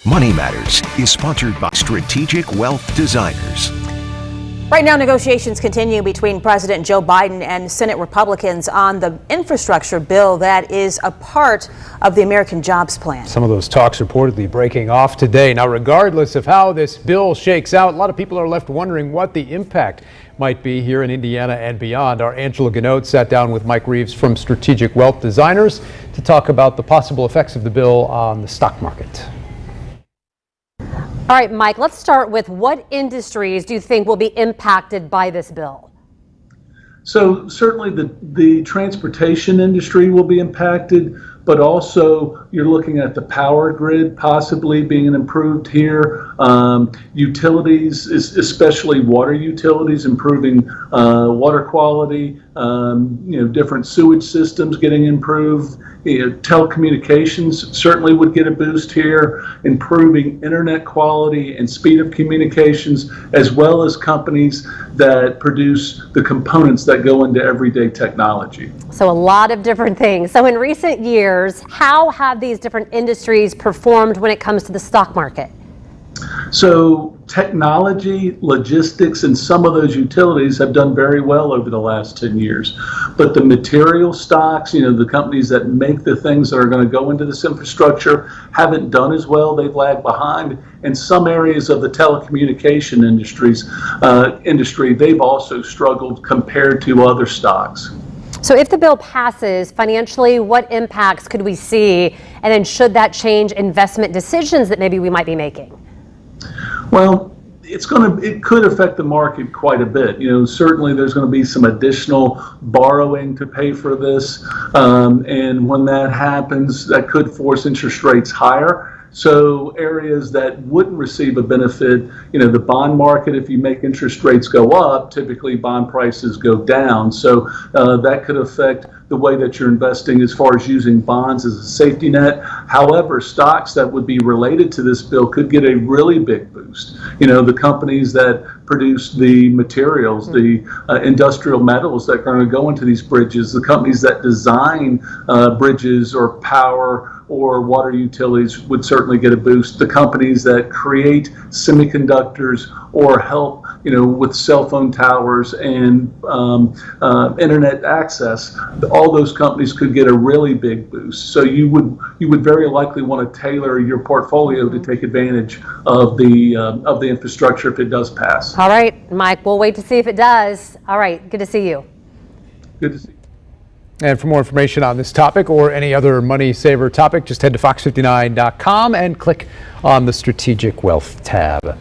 Money Matters is sponsored by Strategic Wealth Designers. Right now, negotiations continue between President Joe Biden and Senate Republicans on the infrastructure bill that is a part of the American Jobs Plan. Some of those talks reportedly breaking off today. Now, regardless of how this bill shakes out, a lot of people are left wondering what the impact might be here in Indiana and beyond. Our Angela Ganote sat down with Mike Reeves from Strategic Wealth Designers to talk about the possible effects of the bill on the stock market. All right, Mike, let's start with what industries do you think will be impacted by this bill? So certainly the transportation industry will be impacted, but also you're looking at the power grid possibly being improved here. Utilities, especially water utilities, improving water quality, different sewage systems getting improved. Telecommunications certainly would get a boost here, improving internet quality and speed of communications, as well as companies that produce the components that go into everyday technology. So a lot of different things. So in recent years, how have these different industries performed when it comes to the stock market? So technology, logistics, and some of those utilities have done very well over the last 10 years. But the material stocks, the companies that make the things that are going to go into this infrastructure haven't done as well. They've lagged behind. And some areas of the telecommunication industry, they've also struggled compared to other stocks. So if the bill passes, financially, what impacts could we see? And then should that change investment decisions that maybe we might be making? Well, it could affect the market quite a bit. Certainly there's going to be some additional borrowing to pay for this. And when that happens, that could force interest rates higher. So areas that wouldn't receive a benefit, the bond market, if you make interest rates go up, typically bond prices go down. So that could affect the way that you're investing as far as using bonds as a safety net. However, stocks that would be related to this bill could get a really big boost. The companies that produce the materials, the industrial metals that are going to go into these bridges, the companies that design bridges or power or water utilities would certainly get a boost. The companies that create semiconductors or help, with cell phone towers and internet access, all those companies could get a really big boost. So you would very likely want to tailor your portfolio to take advantage of the infrastructure if it does pass. All right, Mike, we'll wait to see if it does. All right, good to see you. Good to see you. And for more information on this topic or any other money saver topic, just head to fox59.com and click on the Strategic Wealth tab.